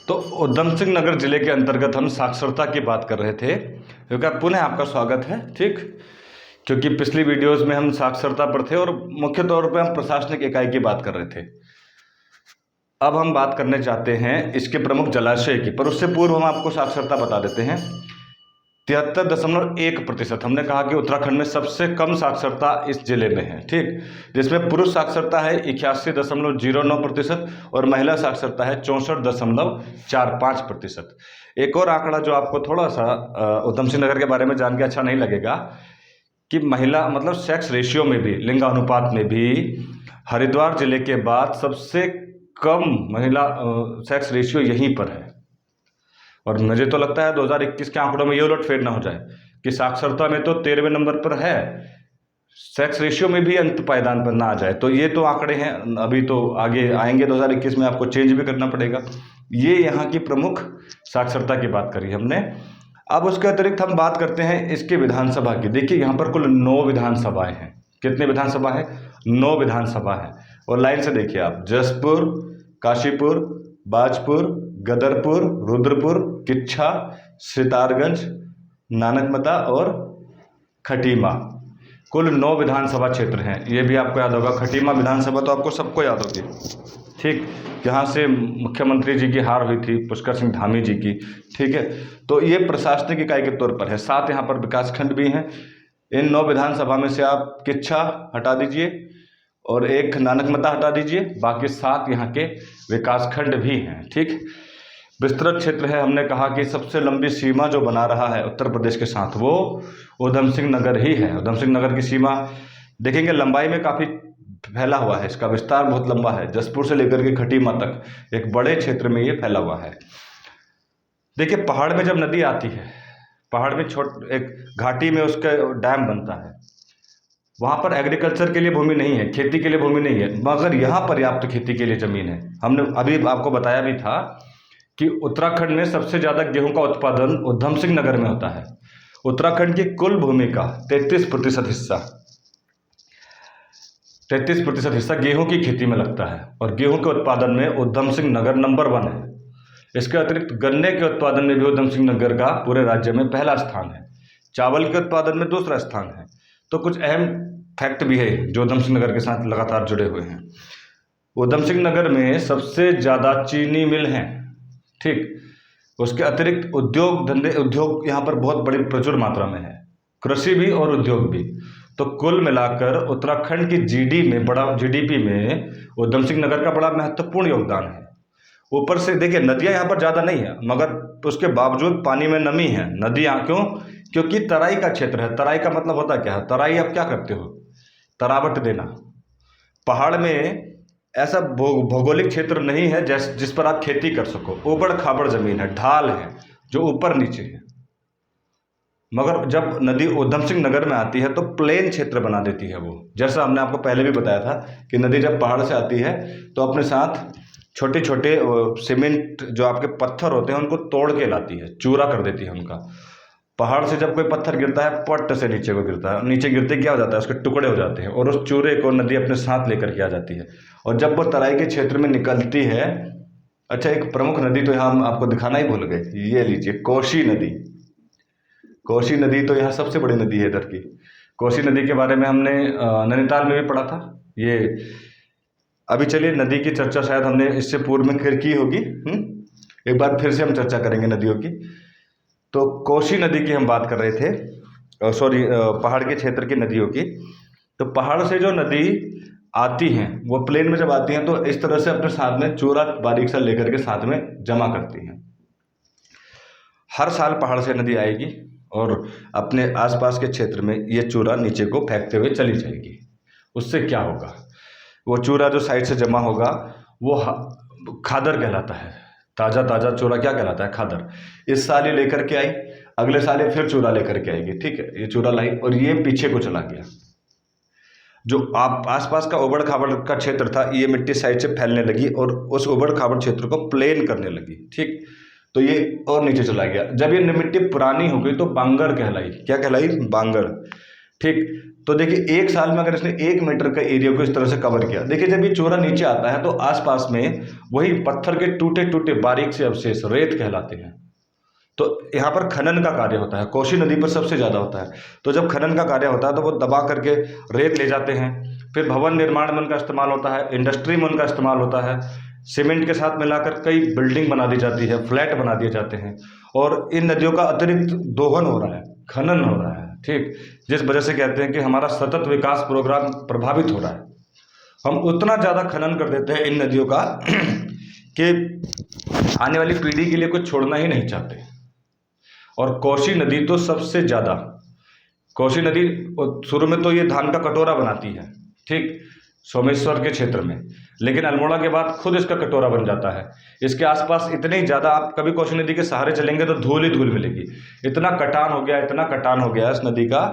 तो उधम सिंह नगर जिले के अंतर्गत हम साक्षरता की बात कर रहे थे, क्योंकि पुनः आपका स्वागत है। ठीक, क्योंकि पिछली वीडियोस में हम साक्षरता पर थे और मुख्य तौर पे हम प्रशासनिक इकाई की बात कर रहे थे। अब हम बात करने चाहते हैं इसके प्रमुख जलाशय की, पर उससे पूर्व हम आपको साक्षरता बता देते हैं। 73.1%। हमने कहा कि उत्तराखंड में सबसे कम साक्षरता इस जिले में है। ठीक, जिसमें पुरुष साक्षरता है 81.09% और महिला साक्षरता है 64.45%। एक और आंकड़ा जो आपको थोड़ा सा उधम सिंह नगर के बारे में जान के अच्छा नहीं लगेगा कि महिला मतलब सेक्स रेशियो में भी, लिंगानुपात में भी हरिद्वार जिले के बाद सबसे कम महिला सेक्स रेशियो यहीं पर है। और मुझे तो लगता है 2021 के आंकड़ों में ये उलटफेर ना हो जाए कि साक्षरता में तो 13वें नंबर पर है, सेक्स रेशियो में भी अंत पायदान पर ना आ जाए। तो ये तो आंकड़े हैं, अभी तो आगे आएंगे 2021 में, आपको चेंज भी करना पड़ेगा। ये यहाँ की प्रमुख साक्षरता की बात करी हमने। अब उसके अतिरिक्त हम बात करते हैं इसके विधानसभा की। देखिए यहाँ पर कुल 9 विधानसभाएं हैं। कितने विधानसभा है? 9 विधानसभा है। और लाइन से देखिए आप, जसपुर, काशीपुर, बाजपुर, गदरपुर, रुद्रपुर, किच्छा, सितारगंज, नानकमता और खटीमा, कुल 9 विधानसभा क्षेत्र हैं। ये भी आपको याद होगा, खटीमा विधानसभा तो आपको सबको याद होगी। ठीक, यहाँ से मुख्यमंत्री जी की हार हुई थी, पुष्कर सिंह धामी जी की। ठीक है, तो ये प्रशासनिक इकाई के तौर पर है। 7 यहाँ पर विकासखंड भी हैं। इन 9 विधानसभा में से आप किच्छा हटा दीजिए और एक नानकमता हटा दीजिए, बाकी 7 यहाँ के विकासखंड भी हैं। ठीक, विस्तृत क्षेत्र है। हमने कहा कि सबसे लंबी सीमा जो बना रहा है उत्तर प्रदेश के साथ वो उधम सिंह नगर ही है। उधम सिंह नगर की सीमा देखेंगे, लंबाई में काफ़ी फैला हुआ है, इसका विस्तार बहुत लंबा है। जसपुर से लेकर के खटीमा तक एक बड़े क्षेत्र में ये फैला हुआ है। देखिए, पहाड़ में जब नदी आती है, पहाड़ में एक घाटी में उसका डैम बनता है, वहाँ पर एग्रीकल्चर के लिए भूमि नहीं है, खेती के लिए भूमि नहीं है, मगर यहाँ पर्याप्त खेती के लिए ज़मीन है। हमने अभी आपको बताया भी था कि उत्तराखंड में सबसे ज़्यादा गेहूं का उत्पादन उधम सिंह नगर में होता है। उत्तराखंड की कुल भूमि का 33% हिस्सा गेहूं की खेती में लगता है और गेहूं के उत्पादन में उधम सिंह नगर नंबर 1 है। इसके अतिरिक्त गन्ने के उत्पादन में भी उधम सिंह नगर का पूरे राज्य में पहला स्थान है। चावल के उत्पादन में दूसरा स्थान है। तो कुछ अहम फैक्ट भी है जो उधम सिंह नगर के साथ लगातार जुड़े हुए हैं। उधम सिंह नगर में सबसे ज़्यादा चीनी मिल हैं। ठीक, उसके अतिरिक्त उद्योग यहाँ पर बहुत बड़ी प्रचुर मात्रा में है, कृषि भी और उद्योग भी। तो कुल मिलाकर उत्तराखंड की जीडीपी में उधम सिंह नगर का बड़ा महत्वपूर्ण योगदान है। ऊपर से देखिए, नदियाँ यहाँ पर ज़्यादा नहीं है, मगर उसके बावजूद पानी में नमी है। नदियाँ क्यों? क्योंकि तराई का क्षेत्र है। तराई का मतलब होता क्या है? तराई आप क्या करते हो? तरावट देना। पहाड़ में ऐसा भौगोलिक क्षेत्र नहीं है जिस पर आप खेती कर सको। ऊबड़ खाबड़ जमीन है, ढाल है जो ऊपर नीचे है। मगर जब नदी उधम सिंह नगर में आती है तो प्लेन क्षेत्र बना देती है वो। जैसा हमने आपको पहले भी बताया था कि नदी जब पहाड़ से आती है तो अपने साथ छोटे छोटे सीमेंट जो आपके पत्थर होते हैं उनको तोड़ के लाती है, चूरा कर देती है उनका। पहाड़ से जब कोई पत्थर गिरता है, पट से नीचे को गिरता है, नीचे गिरते क्या हो जाता है? उसके टुकड़े हो जाते हैं और उस चूरे को नदी अपने साथ लेकर के आ जाती है। और जब वो तराई के क्षेत्र में निकलती है, अच्छा, एक प्रमुख नदी तो यहाँ हम आपको दिखाना ही भूल गए, ये लीजिए, कोसी नदी। कोसी नदी तो यहाँ सबसे बड़ी नदी है इधर की। कोसी नदी के बारे में हमने नैनीताल में भी पढ़ा था। ये अभी चलिए, नदी की चर्चा शायद हमने इससे पूर्व में फिर की होगी। एक बार फिर से हम चर्चा करेंगे नदियों की। तो कोसी नदी की हम बात कर रहे थे, पहाड़ के क्षेत्र की नदियों की। तो पहाड़ से जो नदी आती हैं वो प्लेन में जब आती हैं तो इस तरह से अपने साथ में चूरा बारीक सा लेकर के साथ में जमा करती हैं। हर साल पहाड़ से नदी आएगी और अपने आसपास के क्षेत्र में ये चूरा नीचे को फेंकते हुए चली जाएगी। उससे क्या होगा? वो चूरा जो साइड से जमा होगा वो खादर कहलाता है। ताज़ा ताज़ा चूरा क्या कहलाता है? खादर। इस साल ये लेकर के आई, अगले साल ये फिर चूरा लेकर के आएगी। ठीक है, ये चूरा लाई और ये पीछे को चला गया। जो आप आसपास का उबड़ खाबड़ का क्षेत्र था, ये मिट्टी साइड से फैलने लगी और उस उबड़ खाबड़ क्षेत्र को प्लेन करने लगी। ठीक, तो ये और नीचे चला गया। जब ये मिट्टी पुरानी हो गई तो बांगर कहलाई। क्या कहलाई? बांगर। ठीक। तो देखिए 1 साल में अगर इसने 1 मीटर का एरिया को इस तरह से कवर किया, देखिए जब ये चोरा नीचे आता है तो आसपास में वही पत्थर के टूटे टूटे बारीक से अवशेष रेत कहलाते हैं। तो यहाँ पर खनन का कार्य होता है, कोसी नदी पर सबसे ज़्यादा होता है। तो जब खनन का कार्य होता है तो वो दबा करके रेत ले जाते हैं। फिर भवन निर्माण में उनका इस्तेमाल होता है, इंडस्ट्री में उनका इस्तेमाल होता है, सीमेंट के साथ मिलाकर कई बिल्डिंग बना दी जाती है, फ्लैट बना दिए जाते हैं। और इन नदियों का अतिरिक्त दोहन हो रहा है, खनन हो रहा है, ठीक, जिस वजह से कहते हैं कि हमारा सतत विकास प्रोग्राम प्रभावित हो रहा है। हम उतना ज़्यादा खनन कर देते हैं इन नदियों का कि आने वाली पीढ़ी के लिए कुछ छोड़ना ही नहीं चाहते। और कोसी नदी तो सबसे ज़्यादा, कोसी नदी शुरू में तो ये धान का कटोरा बनाती है, ठीक, सोमेश्वर के क्षेत्र में, लेकिन अल्मोड़ा के बाद खुद इसका कटोरा बन जाता है। इसके आसपास इतनी ज़्यादा, आप कभी कोसी नदी के सहारे चलेंगे तो धूल ही धूल मिलेगी। इतना कटान हो गया, इतना कटान हो गया इस नदी का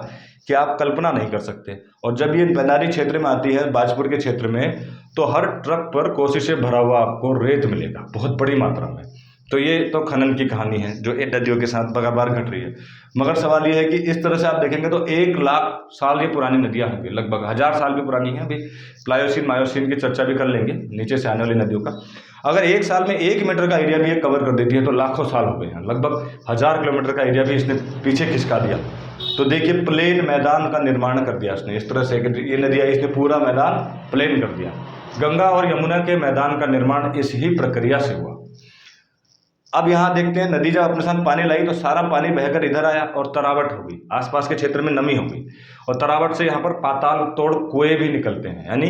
कि आप कल्पना नहीं कर सकते। और जब ये बेलारी क्षेत्र में आती है, बाजपुर के क्षेत्र में, तो हर ट्रक पर कोसी से भरा हुआ आपको रेत मिलेगा, बहुत बड़ी मात्रा में। तो ये तो खनन की कहानी है जो इन नदियों के साथ लगातार घट रही है। मगर सवाल ये है कि इस तरह से आप देखेंगे तो 1 लाख साल ये पुरानी नदियाँ होंगी, लगभग 1000 साल भी पुरानी है। अभी प्लायोसीन मायोसीन की चर्चा भी कर लेंगे नीचे से आने वाली नदियों का। अगर 1 साल में 1 मीटर का एरिया भी ये कवर कर देती है तो लाखों साल हो गए हैं, लगभग 1000 किलोमीटर का एरिया भी इसने पीछे खिसका दिया। तो देखिए प्लेन मैदान का निर्माण कर दिया इसने इस तरह से कि ये नदियाँ, इसने पूरा मैदान प्लेन कर दिया। गंगा और यमुना के मैदान का निर्माण इस ही प्रक्रिया से हुआ। अब यहाँ देखते हैं, नदी जब अपने साथ पानी लाई तो सारा पानी बहकर इधर आया और तरावट हो गई, आसपास के क्षेत्र में नमी हो गई। और तरावट से यहाँ पर पाताल तोड़ कुएं भी निकलते हैं, यानी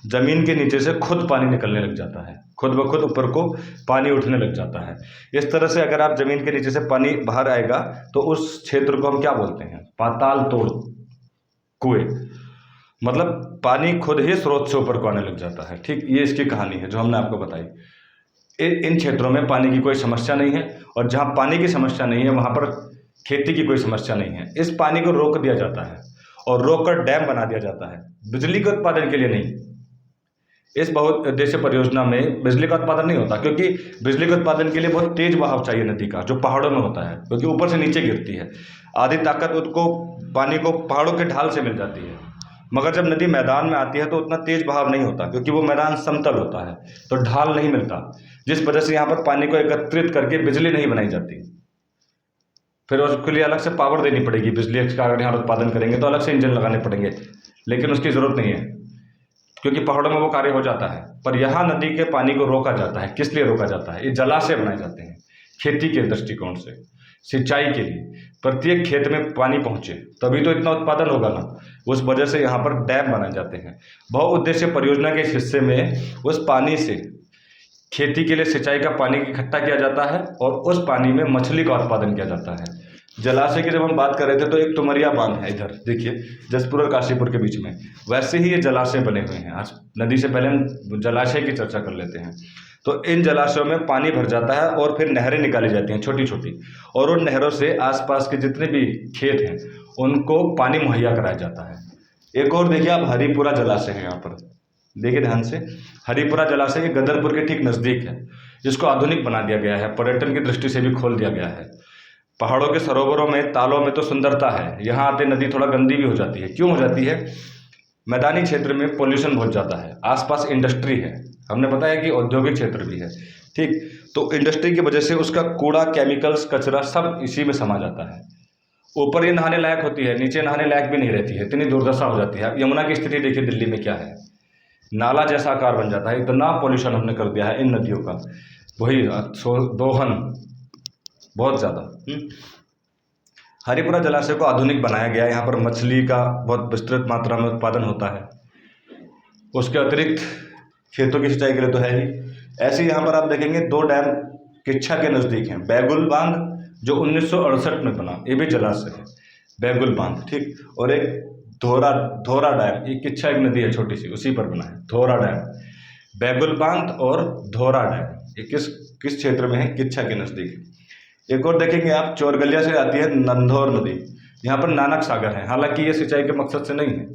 जमीन के नीचे से खुद पानी निकलने लग जाता है, खुद ब खुद ऊपर को पानी उठने लग जाता है। इस तरह से अगर आप जमीन के नीचे से पानी बाहर आएगा तो उस क्षेत्र को हम क्या बोलते हैं? पाताल तोड़ कुएं। मतलब पानी खुद ही स्रोत से ऊपर को आने लग जाता है, ठीक। ये इसकी कहानी है जो हमने आपको बताई। इन क्षेत्रों में पानी की कोई समस्या नहीं है, और जहाँ पानी की समस्या नहीं है वहाँ पर खेती की कोई समस्या नहीं है। इस पानी को रोक दिया जाता है और रोककर डैम बना दिया जाता है, बिजली के उत्पादन के लिए नहीं। इस बहुउद्देशीय परियोजना में बिजली का उत्पादन नहीं होता, क्योंकि बिजली के उत्पादन के लिए बहुत तेज बहाव चाहिए नदी का, जो पहाड़ों में होता है, क्योंकि ऊपर से नीचे गिरती है। आधी ताकत उसको पानी को पहाड़ों के ढाल से मिल जाती है। मगर जब नदी मैदान में आती है तो उतना तेज बहाव नहीं होता, क्योंकि वो मैदान समतल होता है, तो ढाल नहीं मिलता, जिस वजह से यहाँ पर पानी को एकत्रित करके बिजली नहीं बनाई जाती। फिर उसके लिए अलग से पावर देनी पड़ेगी, बिजली का अगर यहाँ उत्पादन करेंगे तो अलग से इंजन लगाने पड़ेंगे, लेकिन उसकी ज़रूरत नहीं है, क्योंकि पहाड़ों में वो कार्य हो जाता है। पर यहाँ नदी के पानी को रोका जाता है। किस लिए रोका जाता है? ये जलाशय बनाए जाते हैं खेती के दृष्टिकोण से, सिंचाई के लिए, प्रत्येक खेत में पानी पहुँचे तभी तो इतना उत्पादन होगा ना। उस वजह से यहाँ पर डैम बनाए जाते हैं। बहुउद्देशीय परियोजना के इस हिस्से में उस पानी से खेती के लिए सिंचाई का पानी इकट्ठा किया जाता है और उस पानी में मछली का उत्पादन किया जाता है। जलाशय की जब हम बात कर रहे थे तो एक तुमरिया बांध है इधर, देखिए जसपुर और काशीपुर के बीच में, वैसे ही ये जलाशय बने हुए हैं। आज नदी से पहले हम जलाशय की चर्चा कर लेते हैं। तो इन जलाशयों में पानी भर जाता है और फिर नहरें निकाली जाती हैं छोटी छोटी, और उन नहरों से आसपास के जितने भी खेत हैं उनको पानी मुहैया कराया जाता है। एक और देखिए आप, हरिपुरा जलाशय है यहाँ पर, देखिए ध्यान से। हरिपुरा जलाशय ये गदरपुर के ठीक नज़दीक है, जिसको आधुनिक बना दिया गया है, पर्यटन की दृष्टि से भी खोल दिया गया है। पहाड़ों के सरोवरों में, तालों में तो सुंदरता है, यहाँ आते नदी थोड़ा गंदी भी हो जाती है। क्यों हो जाती है? मैदानी क्षेत्र में पोल्यूशन बहुत ज़्यादा है, आसपास इंडस्ट्री है, हमने बताया कि औद्योगिक क्षेत्र भी है, ठीक। तो इंडस्ट्री की वजह से उसका कूड़ा, केमिकल्स, कचरा सब इसी में समा जाता है। ऊपर ये नहाने लायक होती है, नीचे नहाने लायक भी नहीं रहती है, इतनी दुर्दशा हो जाती है। यमुना की स्थिति देखिए दिल्ली में क्या है, नाला जैसा आकार बन जाता है। इतना पॉल्यूशन हमने कर दिया है इन नदियों का, वही दोहन बहुत ज़्यादा। हरिपुरा जलाशय को आधुनिक बनाया गया है, यहाँ पर मछली का बहुत विस्तृत मात्रा में उत्पादन होता है। उसके अतिरिक्त खेतों की सिंचाई के लिए तो है ही। ऐसे यहाँ पर आप देखेंगे 2 डैम किच्छा के नज़दीक हैं। बैगुल बांध जो 1968 में बना, ये भी जलाशय है, बैगुल बांध, ठीक। और एक धोरा डैम, ये किच्छा एक नदी है छोटी सी, उसी पर बना है, धोरा डैम। बैगुल बांध और धोरा डैम ये किस क्षेत्र में है? किच्छा के नज़दीक। एक और देखेंगे आप, चोरगलिया से आती है नंधौर नदी, यहाँ पर नानक सागर है। हालांकि ये सिंचाई के मकसद से नहीं है,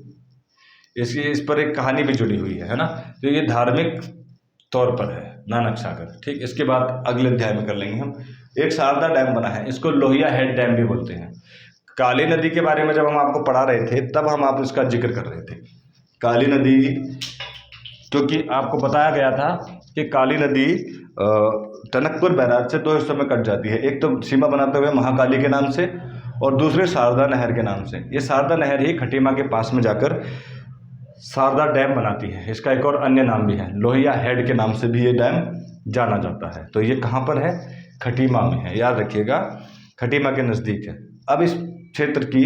इस पर एक कहानी भी जुड़ी हुई है ना। तो ये धार्मिक तौर पर है नानक सागर, ठीक। इसके बाद अगले अध्याय में कर लेंगे हम। एक शारदा डैम बना है, इसको लोहिया हेड डैम भी बोलते हैं। काली नदी के बारे में जब हम आपको पढ़ा रहे थे तब हम आप इसका जिक्र कर रहे थे। काली नदी, क्योंकि आपको बताया गया था कि काली नदी टनकपुर बैराज से 2 हिस्सों में कट जाती है। एक तो सीमा बनाते हुए महाकाली के नाम से और दूसरे शारदा नहर के नाम से। ये शारदा नहर ही खटीमा के पास में जाकर शारदा डैम बनाती है। इसका एक और अन्य नाम भी है, लोहिया हेड के नाम से भी ये डैम जाना जाता है। तो ये कहाँ पर है? खटीमा में है, याद रखिएगा, खटीमा के नज़दीक है। अब इस क्षेत्र की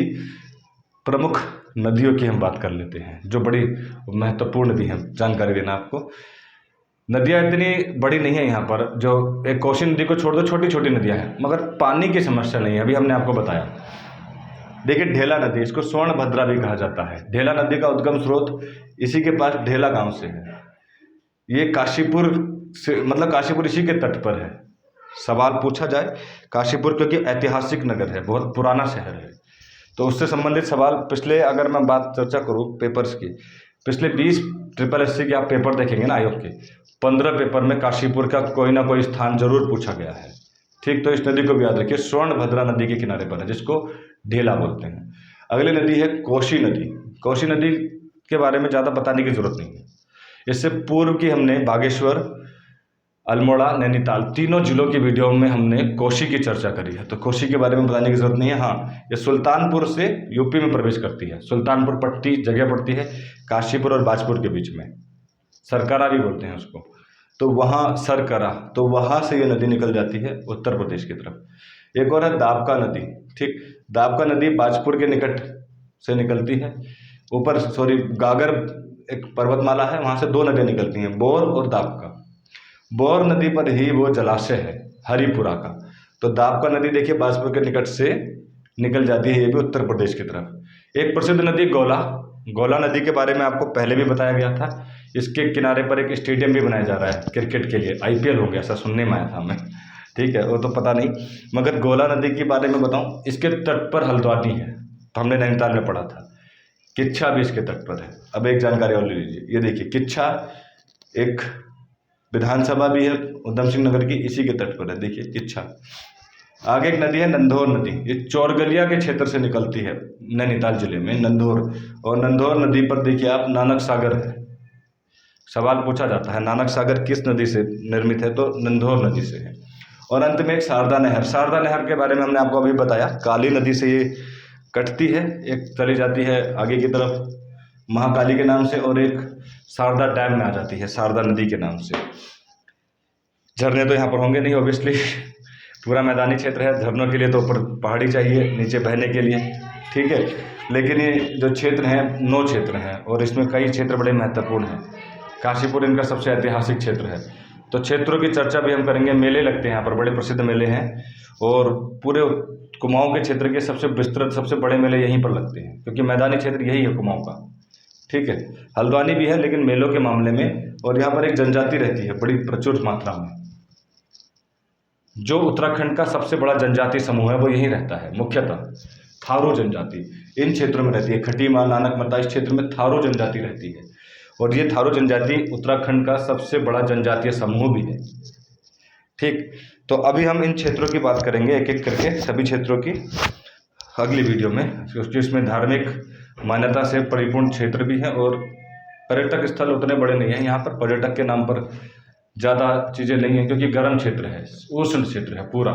प्रमुख नदियों की हम बात कर लेते हैं, जो बड़ी महत्वपूर्ण भी है जानकारी देना आपको। नदियाँ इतनी बड़ी नहीं है यहाँ पर, जो एक कोसी नदी को छोड़ दो छोटी छोटी नदियाँ हैं, मगर पानी की समस्या नहीं है। अभी हमने आपको बताया। देखिए ढेला नदी, इसको स्वर्णभद्रा भी कहा जाता है। ढेला नदी का उद्गम स्रोत इसी के पास ढेला गांव से है। ये काशीपुर से, मतलब काशीपुर इसी के तट पर है। सवाल पूछा जाए काशीपुर, क्योंकि ऐतिहासिक नगर है, बहुत पुराना शहर है, तो उससे संबंधित सवाल पिछले, अगर मैं बात चर्चा करूँ पेपर्स की, पिछले 20 SSC के आप पेपर देखेंगे ना आयोग के, 15 पेपर में काशीपुर का कोई ना कोई स्थान जरूर पूछा गया है। ठीक, तो इस नदी को भी याद रखिए, स्वर्णभद्रा नदी के किनारे पर है, जिसको ढेला बोलते हैं। अगली नदी है कोसी नदी। कोसी नदी के बारे में ज़्यादा बताने की जरूरत नहीं है। इससे पूर्व की हमने बागेश्वर, अल्मोड़ा, नैनीताल तीनों जिलों की वीडियो में हमने कोसी की चर्चा करी है, तो कोसी के बारे में बताने की जरूरत नहीं है। हाँ, ये सुल्तानपुर से यूपी में प्रवेश करती है। सुल्तानपुर पट्टी जगह पड़ती है काशीपुर और बाजपुर के बीच में, सरकरा भी बोलते हैं उसको, तो वहाँ सरकरा, तो वहाँ से ये नदी निकल जाती है उत्तर प्रदेश की तरफ। एक और है दाबका नदी। ठीक, दाबका नदी बाजपुर के निकट से निकलती है। ऊपर गागर एक पर्वतमाला है, वहाँ से 2 नदियाँ निकलती हैं, बोर और दाबका। बोर नदी पर ही वो जलाशय है हरिपुरा का। तो दाबका नदी देखिए बाजपुर के निकट से निकल जाती है, ये भी उत्तर प्रदेश की तरफ। एक प्रसिद्ध नदी गोला, गोला नदी के बारे में आपको पहले भी बताया गया था। इसके किनारे पर एक स्टेडियम भी बनाया जा रहा है क्रिकेट के लिए, IPL हो गया, ऐसा सुनने में आया था हमें। ठीक है, वो तो पता नहीं, मगर गोला नदी के बारे में बताऊं, इसके तट पर हल्द्वानी है, तो हमने नैनीताल में पढ़ा था। किच्छा भी इसके तट पर है। अब एक जानकारी और ले लीजिए, ये देखिए किच्छा एक विधानसभा भी है उधम सिंह नगर की, इसी के तट पर है, देखिए किच्छा। आगे एक नदी है नंधौर नदी, ये चौरगलिया के क्षेत्र से निकलती है, नैनीताल जिले में नंधौर। और नंधौर नदी पर देखिए आप नानक सागर है। सवाल पूछा जाता है नानक सागर किस नदी से निर्मित है, तो नंधौर नदी से है। और अंत में एक शारदा नहर। शारदा नहर के बारे में हमने आपको अभी बताया, काली नदी से ये कटती है, एक चली जाती है आगे की तरफ महाकाली के नाम से, और एक शारदा डैम में आ जाती है शारदा नदी के नाम से। झरने तो यहाँ पर होंगे नहीं ऑब्वियसली, पूरा मैदानी क्षेत्र है। झरनों के लिए तो ऊपर पहाड़ी चाहिए नीचे बहने के लिए, ठीक है। लेकिन ये जो क्षेत्र हैं 9 क्षेत्र हैं, और इसमें कई क्षेत्र बड़े महत्वपूर्ण हैं। काशीपुर इनका सबसे ऐतिहासिक क्षेत्र है। तो क्षेत्रों की चर्चा भी हम करेंगे। मेले लगते हैं यहाँ पर, बड़े प्रसिद्ध मेले हैं, और पूरे कुमाऊं के क्षेत्र के सबसे विस्तृत सबसे बड़े मेले यहीं पर लगते हैं, क्योंकि मैदानी क्षेत्र यही है कुमाऊं का। ठीक है, हल्द्वानी भी है लेकिन मेलों के मामले में। और यहाँ पर एक जनजाति रहती है बड़ी प्रचुर मात्रा में। जो उत्तराखंड का सबसे बड़ा जनजाति समूह है वो यहीं रहता है, मुख्यतः थारू जनजाति इन क्षेत्रों में रहती है। खटीमा, नानक मता, इस क्षेत्र में थारू जनजाति रहती है, और ये थारू जनजाति उत्तराखंड का सबसे बड़ा जनजातीय समूह भी है। ठीक, तो अभी हम इन क्षेत्रों की बात करेंगे एक एक करके, सभी क्षेत्रों की अगली वीडियो में, क्योंकि इसमें धार्मिक मान्यता से परिपूर्ण क्षेत्र भी है, और पर्यटक स्थल उतने बड़े नहीं हैं। यहाँ पर पर्यटक के नाम पर ज़्यादा चीज़ें नहीं हैं, क्योंकि गर्म क्षेत्र है, उष्ण क्षेत्र है पूरा,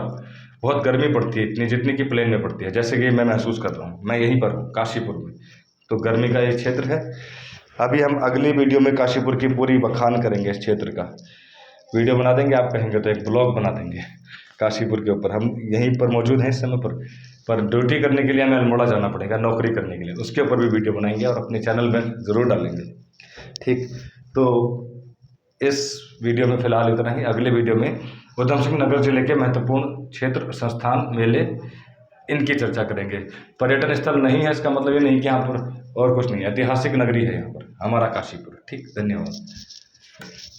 बहुत गर्मी पड़ती है, इतनी जितनी कि प्लेन में पड़ती है, जैसे कि मैं महसूस कर रहा हूँ, मैं यहीं पर हूँ काशीपुर में, तो गर्मी का ये क्षेत्र है। अभी हम अगली वीडियो में काशीपुर की पूरी बखान करेंगे, इस क्षेत्र का वीडियो बना देंगे। आप कहेंगे तो एक ब्लॉग बना देंगे काशीपुर के ऊपर। हम यहीं पर मौजूद हैं इस समय पर ड्यूटी करने के लिए हमें अल्मोड़ा जाना पड़ेगा, नौकरी करने के लिए, उसके ऊपर भी वीडियो बनाएंगे और अपने चैनल में ज़रूर डालेंगे। ठीक, तो इस वीडियो में फ़िलहाल इतना ही। अगले वीडियो में उधम सिंह नगर जिले के महत्वपूर्ण क्षेत्र, संस्थान, मेले, इनकी चर्चा करेंगे। पर्यटन स्थल नहीं है इसका मतलब ये नहीं कि यहाँ पर और कुछ नहीं है, ऐतिहासिक नगरी है यहाँ पर हमारा काशीपुर। ठीक, धन्यवाद।